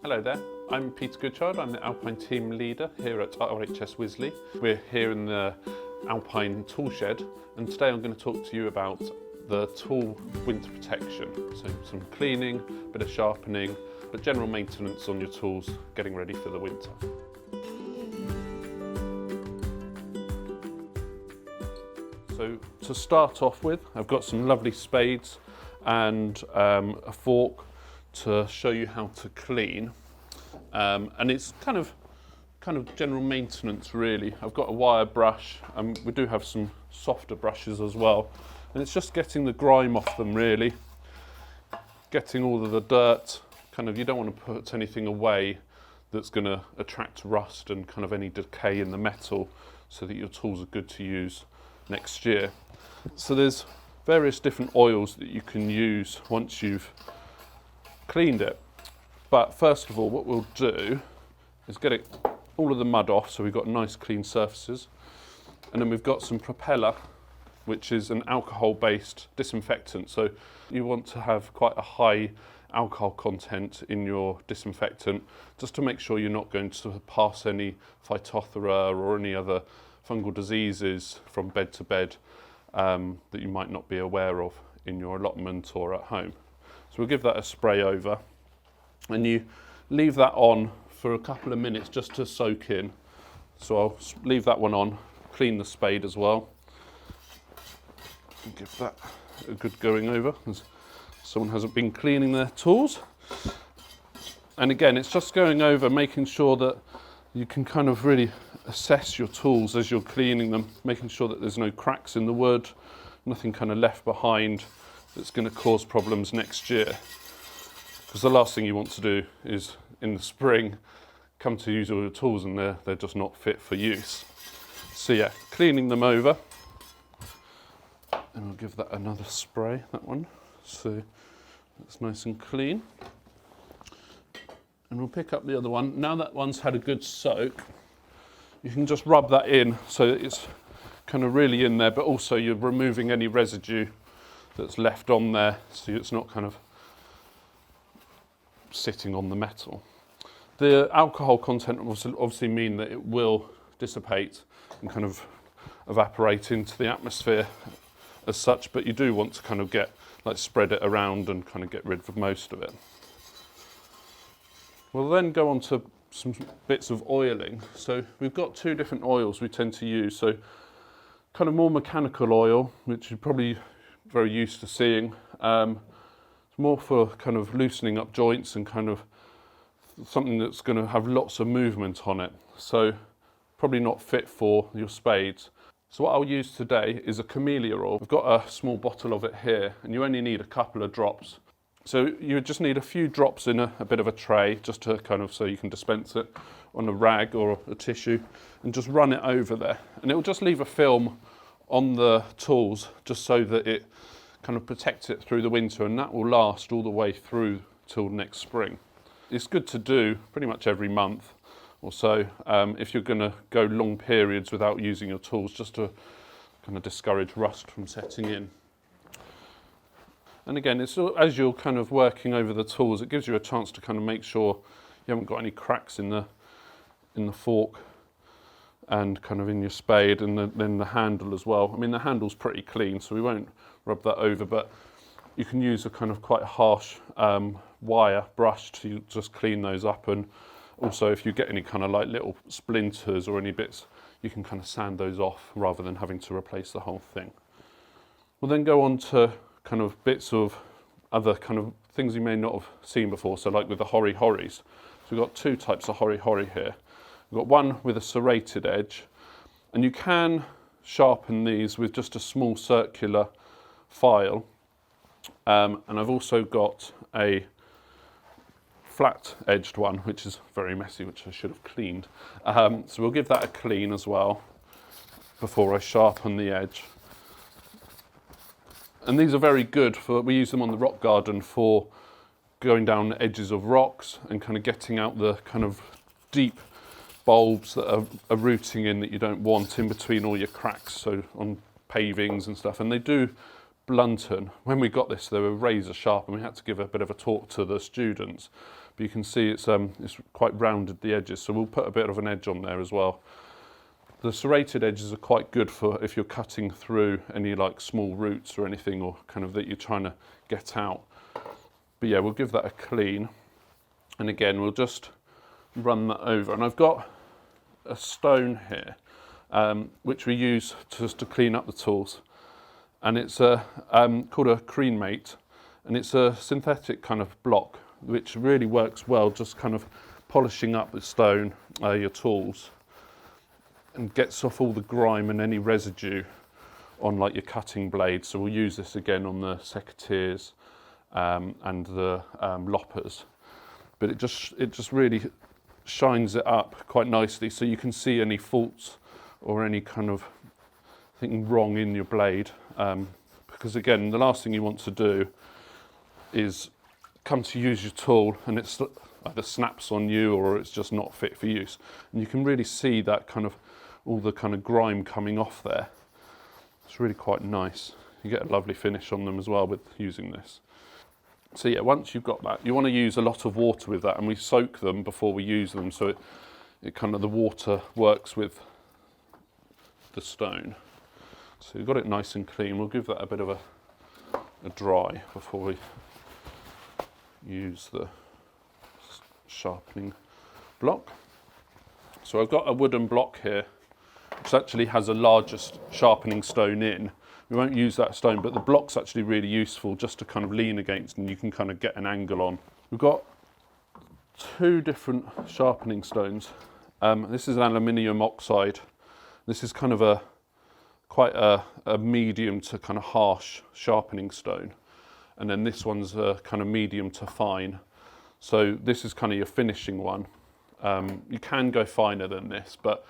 Hello there, I'm Peter Goodchild, I'm the Alpine team leader here at RHS Wisley. We're here in the Alpine tool shed, and today I'm going to talk to you about the tool winter protection. So some cleaning, bit of sharpening, but general maintenance on your tools getting ready for the winter. So to start off with, I've got some lovely spades and a fork to show you how to clean, and it's kind of general maintenance really. I've got a wire brush, and we do have some softer brushes as well, and it's just getting the grime off them really, getting all of the dirt. You don't want to put anything away that's going to attract rust and kind of any decay in the metal, so that your tools are good to use next year. So there's various different oils that you can use once you've cleaned it. But first of all, what we'll do is get all of the mud off, so we've got nice clean surfaces. And then we've got some propeller, which is an alcohol-based disinfectant. So you want to have quite a high alcohol content in your disinfectant, just to make sure you're not going to pass any Phytophthora or any other fungal diseases from bed to bed that you might not be aware of in your allotment or at home. So we'll give that a spray over, and you leave that on for a couple of minutes just to soak in. So I'll leave that one on, clean the spade as well, and give that a good going over, as someone hasn't been cleaning their tools. And again, it's just going over, making sure that you can kind of really assess your tools as you're cleaning them, making sure that there's no cracks in the wood, nothing kind of left behind that's going to cause problems next year. Because the last thing you want to do is, in the spring, come to use all your tools and they're just not fit for use. So yeah, cleaning them over. And I'll give that another spray, that one. So that's nice and clean. And we'll pick up the other one. Now that one's had a good soak, you can just rub that in so that it's kind of really in there, but also you're removing any residue that's left on there, so it's not kind of sitting on the metal. The alcohol content will obviously mean that it will dissipate and kind of evaporate into the atmosphere as such, but you do want to kind of spread it around and kind of get rid of most of it. We'll then go on to some bits of oiling. So we've got two different oils we tend to use. So kind of more mechanical oil, which you're probably very used to seeing. It's more for kind of loosening up joints and kind of something that's going to have lots of movement on it. So probably not fit for your spades. So what I'll use today is a camellia oil. I've got a small bottle of it here, and you only need a couple of drops. So you just need a few drops in a bit of a tray, just to kind of, so you can dispense it on a rag or a tissue, and just run it over there. And it will just leave a film on the tools, just so that it kind of protects it through the winter, and that will last all the way through till next spring. It's good to do pretty much every month or so, if you're going to go long periods without using your tools, just to kind of discourage rust from setting in. And again, it's as you're kind of working over the tools, it gives you a chance to kind of make sure you haven't got any cracks in the fork and kind of in your spade, and then the handle as well. I mean, the handle's pretty clean, so we won't rub that over, but you can use a kind of quite harsh wire brush to just clean those up. And also, if you get any kind of like little splinters or any bits, you can kind of sand those off rather than having to replace the whole thing. We'll then go on to kind of bits of other kind of things you may not have seen before. So like with the Horis. So we've got two types of Hori here. We've got one with a serrated edge, and you can sharpen these with just a small circular file. And I've also got a flat edged one, which is very messy, which I should have cleaned. So we'll give that a clean as well before I sharpen the edge. And these are very good we use them on the rock garden for going down the edges of rocks and kind of getting out the kind of deep bulbs that are rooting in that you don't want in between all your cracks, so on pavings and stuff. And they do blunten. When we got this, they were razor sharp, and we had to give a bit of a talk to the students. but you can see it's quite rounded, the edges, so we'll put a bit of an edge on there as well. The serrated edges are quite good for if you're cutting through any like small roots or anything, or kind of that you're trying to get out. But yeah, we'll give that a clean, and again we'll just run that over. And I've got a stone here which we use just to clean up the tools, and it's called a cremate, and it's a synthetic kind of block which really works well, just kind of polishing up the stone, your tools, and gets off all the grime and any residue on like your cutting blade. So we'll use this again on the secateurs and the loppers, but it just really shines it up quite nicely, so you can see any faults or any kind of thing wrong in your blade, because again, the last thing you want to do is come to use your tool and it's either snaps on you or it's just not fit for use, and you can really see that kind of all the kind of grime coming off there. It's really quite nice. You get a lovely finish on them as well with using this. So yeah, once you've got that, you want to use a lot of water with that, and we soak them before we use them, so it kind of, the water works with the stone. So you've got it nice and clean. We'll give that a bit of a dry before we use the sharpening block. So I've got a wooden block here which actually has a larger sharpening stone in. We won't use that stone, but the block's actually really useful just to kind of lean against, and you can kind of get an angle on. We've got two different sharpening stones. This is an aluminium oxide. This is kind of quite a medium to kind of harsh sharpening stone. And then this one's a kind of medium to fine. So this is kind of your finishing one. You can go finer than this, but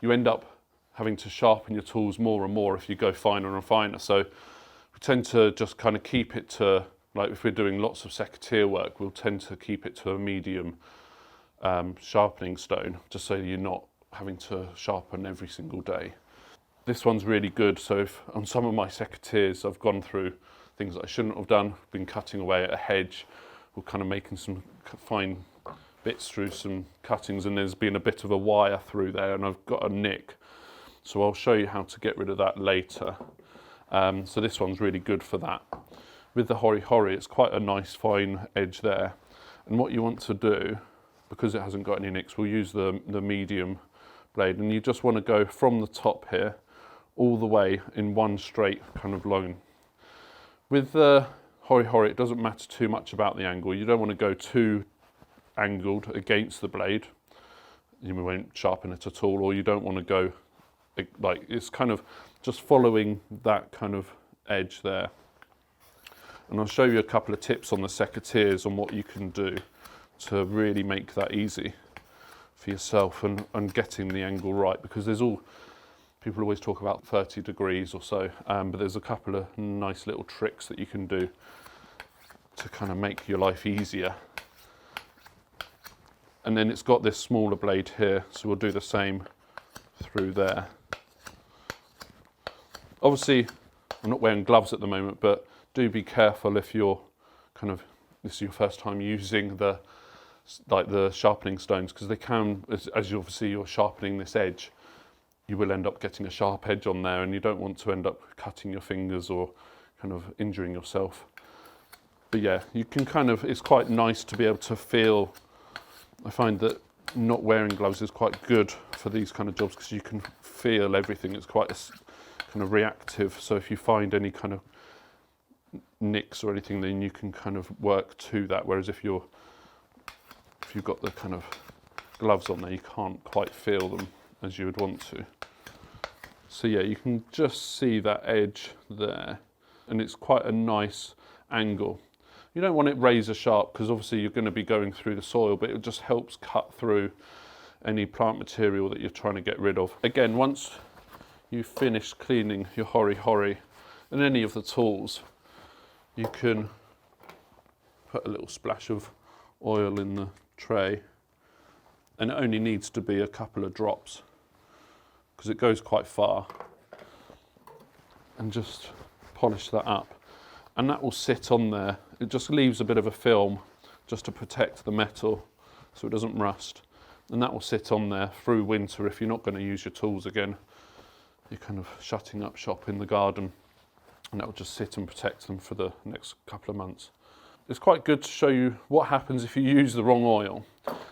you end up having to sharpen your tools more and more if you go finer and finer. So we tend to just kind of keep it to, like if we're doing lots of secateur work, we'll tend to keep it to a medium sharpening stone, just so you're not having to sharpen every single day. This one's really good, so if on some of my secateurs I've gone through things that I shouldn't have done, been cutting away at a hedge, or kind of making some fine bits through some cuttings, and there's been a bit of a wire through there and I've got a nick. So I'll show you how to get rid of that later. So this one's really good for that. With the Hori, it's quite a nice fine edge there. And what you want to do, because it hasn't got any nicks, we'll use the medium blade, and you just want to go from the top here all the way in one straight kind of line. With the Hori, it doesn't matter too much about the angle. You don't want to go too angled against the blade. You won't sharpen it at all, or you don't want to go like, it's kind of just following that kind of edge there. And I'll show you a couple of tips on the secateurs on what you can do to really make that easy for yourself and getting the angle right, because there's people always talk about 30 degrees or so, but there's a couple of nice little tricks that you can do to kind of make your life easier. And then it's got this smaller blade here, so we'll do the same through there. Obviously, I'm not wearing gloves at the moment, but do be careful if you're this is your first time using the sharpening stones, because they can, as you obviously you're sharpening this edge, you will end up getting a sharp edge on there, and you don't want to end up cutting your fingers or kind of injuring yourself. But yeah, you can it's quite nice to be able to feel. I find that not wearing gloves is quite good for these kind of jobs, because you can feel everything. It's quite kind of reactive, so if you find any kind of nicks or anything, then you can kind of work to that, whereas if you've got the kind of gloves on there, you can't quite feel them as you would want to. So yeah, you can just see that edge there, and it's quite a nice angle. You don't want it razor sharp, because obviously you're going to be going through the soil, but it just helps cut through any plant material that you're trying to get rid of. Again, once you've finished cleaning your Hori and any of the tools, you can put a little splash of oil in the tray, and it only needs to be a couple of drops because it goes quite far, and just polish that up, and that will sit on there. It just leaves a bit of a film just to protect the metal so it doesn't rust. And that will sit on there through winter if you're not going to use your tools again. You're kind of shutting up shop in the garden, and that will just sit and protect them for the next couple of months. It's quite good to show you what happens if you use the wrong oil.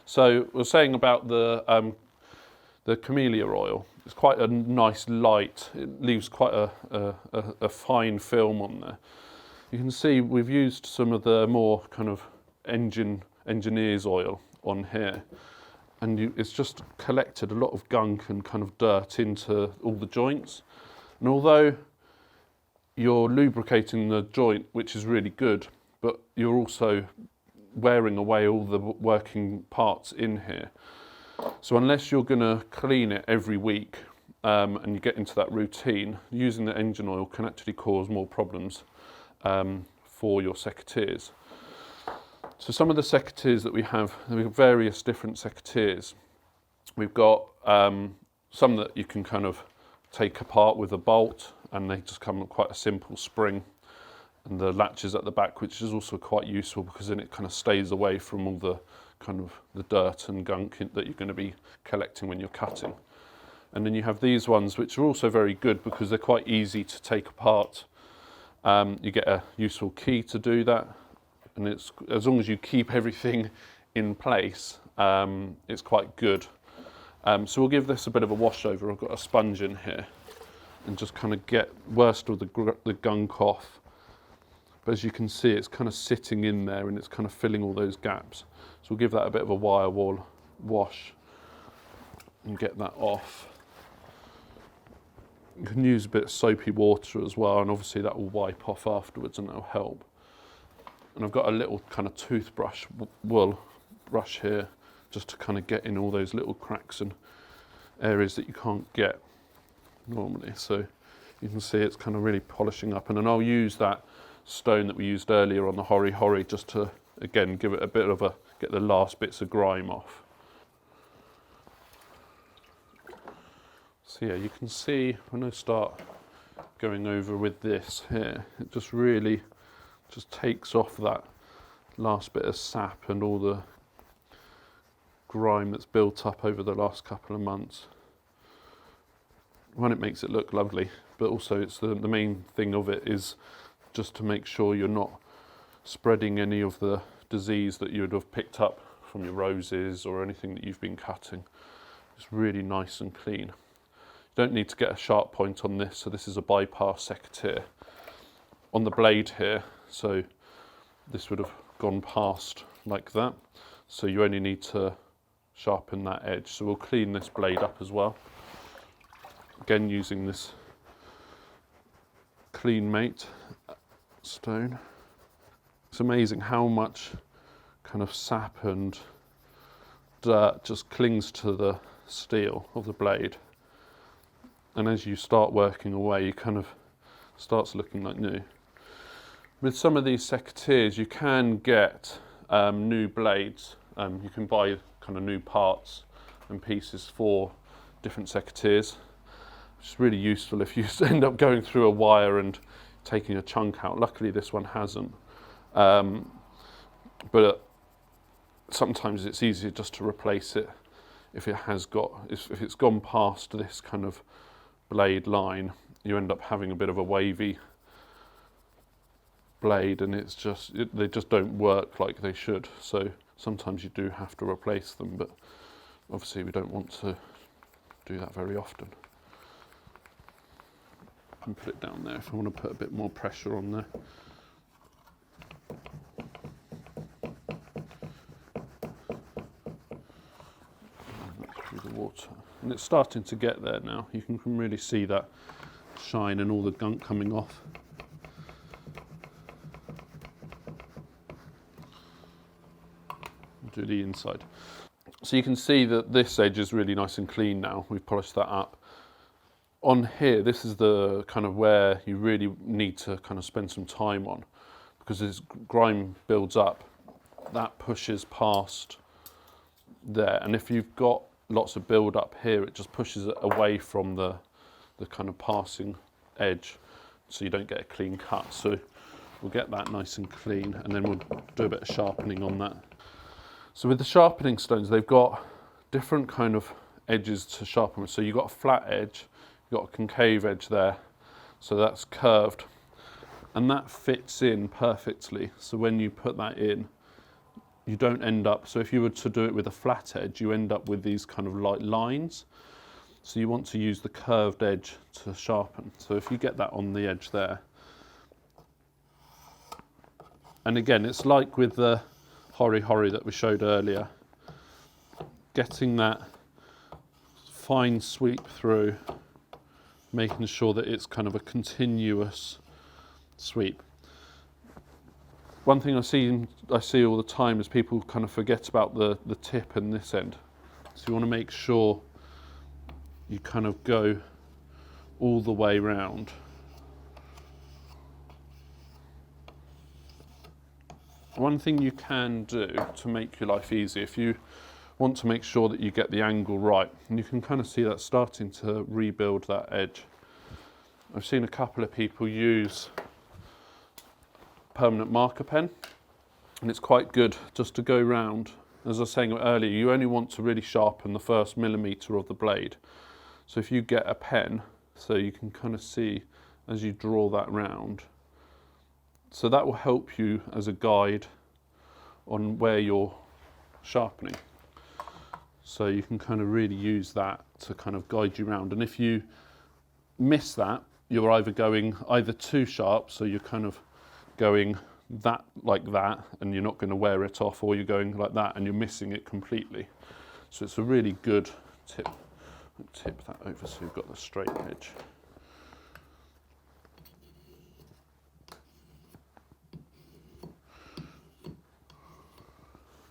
So we're saying about the camellia oil. It's quite a nice light. It leaves quite a fine film on there. You can see we've used some of the more kind of engineer's oil on here, and it's just collected a lot of gunk and kind of dirt into all the joints. And although you're lubricating the joint, which is really good, but you're also wearing away all the working parts in here. So unless you're going to clean it every week and you get into that routine, using the engine oil can actually cause more problems for your secateurs. So some of the secateurs that we have various different secateurs. We've got some that you can kind of take apart with a bolt, and they just come with quite a simple spring, and the latches at the back, which is also quite useful because then it kind of stays away from all the kind of the dirt and gunk that you're going to be collecting when you're cutting. And then you have these ones which are also very good because they're quite easy to take apart. You get a useful key to do that, and it's, as long as you keep everything in place, it's quite good. So we'll give this a bit of a wash over. I've got a sponge in here and just kind of get worst of the gunk off. But as you can see, it's kind of sitting in there and it's kind of filling all those gaps. So we'll give that a bit of a wire wall wash and get that off. You can use a bit of soapy water as well, and obviously that will wipe off afterwards and that'll help. And I've got a little kind of toothbrush wool brush here just to kind of get in all those little cracks and areas that you can't get normally. So you can see it's kind of really polishing up, and then I'll use that stone that we used earlier on the Hori just to again give it a bit of get the last bits of grime off. So yeah, you can see when I start going over with this here, it just really just takes off that last bit of sap and all the grime that's built up over the last couple of months. One, it makes it look lovely, but also it's the main thing of it is just to make sure you're not spreading any of the disease that you would have picked up from your roses or anything that you've been cutting. It's really nice and clean. You don't need to get a sharp point on this, so this is a bypass secateur on the blade here, so this would have gone past like that, so you only need to sharpen that edge. So we'll clean this blade up as well, again using this Clean Mate stone. It's amazing how much kind of sap and dirt just clings to the steel of the blade, and as you start working away, you kind of starts looking like new. With some of these secateurs, you can get new blades. You can buy kind of new parts and pieces for different secateurs. It's really useful if you end up going through a wire and taking a chunk out. Luckily this one hasn't, but sometimes it's easier just to replace it if it's gone past this kind of blade line. You end up having a bit of a wavy blade, and they just don't work like they should. So sometimes you do have to replace them, but obviously we don't want to do that very often. And put it down there if I want to put a bit more pressure on there. Through the water, and it's starting to get there now. You can really see that shine and all the gunk coming off. Do the inside. So you can see that this edge is really nice and clean now. We've polished that up. On here, this is the kind of where you really need to kind of spend some time on, because as grime builds up, that pushes past there, and if you've got lots of build up here, it just pushes it away from the kind of passing edge, so you don't get a clean cut. So we'll get that nice and clean, and then we'll do a bit of sharpening on that. So with the sharpening stones, they've got different kind of edges to sharpen with. So you've got a flat edge, you've got a concave edge there, so that's curved, and that fits in perfectly. So when you put that in, you don't end up, so if you were to do it with a flat edge, you end up with these kind of like lines. So you want to use the curved edge to sharpen. So if you get that on the edge there, and again, it's like with the Hori that we showed earlier, getting that fine sweep through, making sure that it's kind of a continuous sweep. One thing I see all the time is people kind of forget about the tip and this end. So you want to make sure you kind of go all the way round. One thing you can do to make your life easy, if you want to make sure that you get the angle right, and you can kind of see that starting to rebuild that edge. I've seen a couple of people use permanent marker pen, and it's quite good just to go round. As I was saying earlier, you only want to really sharpen the first millimetre of the blade. So if you get a pen, so you can kind of see as you draw that round, so that will help you as a guide on where you're sharpening. So you can kind of really use that to kind of guide you around. And if you miss that, you're either going either too sharp, so you're kind of going that like that and you're not going to wear it off, or you're going like that and you're missing it completely. So it's a really good tip. Tip that over so you've got the straight edge.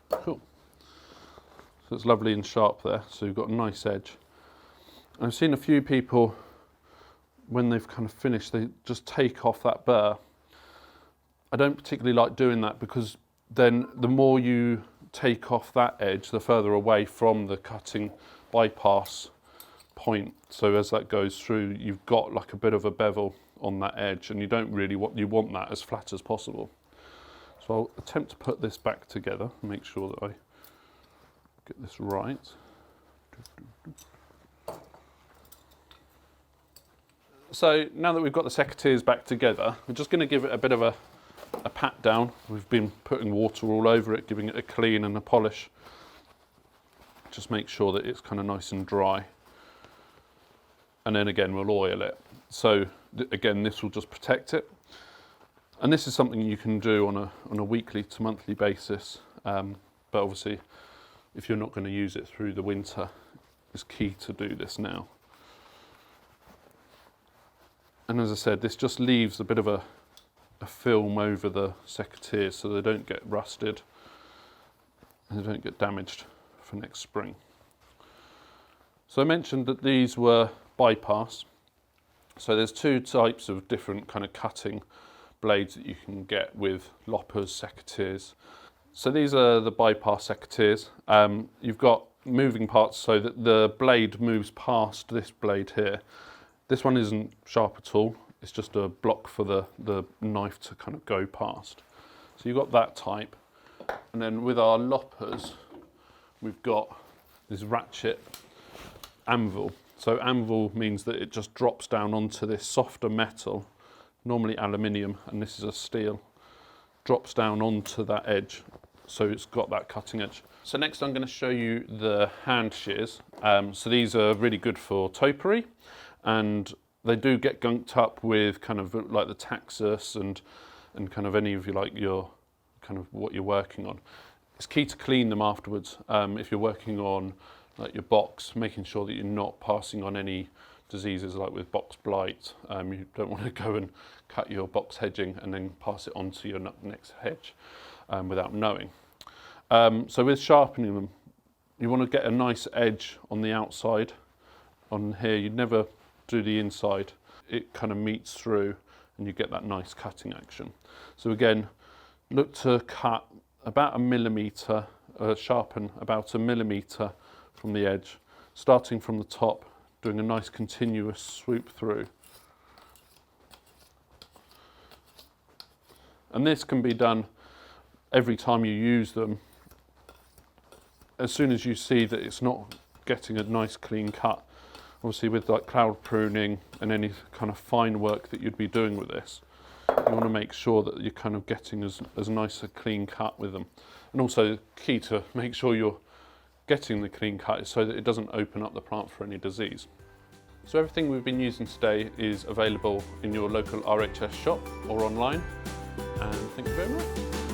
Cool. So it's lovely and sharp there, so you've got a nice edge. I've seen a few people, when they've kind of finished, they just take off that burr. I don't particularly like doing that, because then the more you take off that edge, the further away from the cutting bypass point. So as that goes through, you've got like a bit of a bevel on that edge, and you don't really want that as flat as possible. So I'll attempt to put this back together and make sure that I get this right. So now that we've got the secateurs back together, we're just going to give it a bit of a pat down. We've been putting water all over it, giving it a clean and a polish. Just make sure that it's kind of nice and dry. And then again, we'll oil it. So again, this will just protect it. And this is something you can do on a weekly to monthly basis. But obviously, if you're not going to use it through the winter, it's key to do this now. And as I said, this just leaves a bit of a film over the secateurs so they don't get rusted and they don't get damaged for next spring. So I mentioned that these were bypass. So there's two types of different kind of cutting blades that you can get with loppers, secateurs. So these are the bypass secateurs. You've got moving parts so that the blade moves past this blade here. This one isn't sharp at all. It's just a block for the knife to kind of go past. So you've got that type. And then with our loppers, we've got this ratchet anvil. So anvil means that it just drops down onto this softer metal, normally aluminium, and this is a steel, drops down onto that edge. So it's got that cutting edge. So next I'm going to show you the hand shears. So these are really good for topiary, and they do get gunked up with kind of like the Taxus and kind of any of your kind of what you're working on. It's key to clean them afterwards. If you're working on like your box, making sure that you're not passing on any diseases like with box blight. You don't want to go and cut your box hedging and then pass it on to your next hedge without knowing. So with sharpening them, you want to get a nice edge on the outside. On here, you'd never do the inside. It kind of meets through and you get that nice cutting action. So again, look to cut about a millimetre, sharpen about a millimetre from the edge, starting from the top, doing a nice continuous swoop through. And this can be done every time you use them. as soon as you see that it's not getting a nice clean cut, obviously with like cloud pruning and any kind of fine work that you'd be doing with this, you want to make sure that you're kind of getting as nice a clean cut with them. And also key to make sure you're getting the clean cut is so that it doesn't open up the plant for any disease. So everything we've been using today is available in your local RHS shop or online, and thank you very much.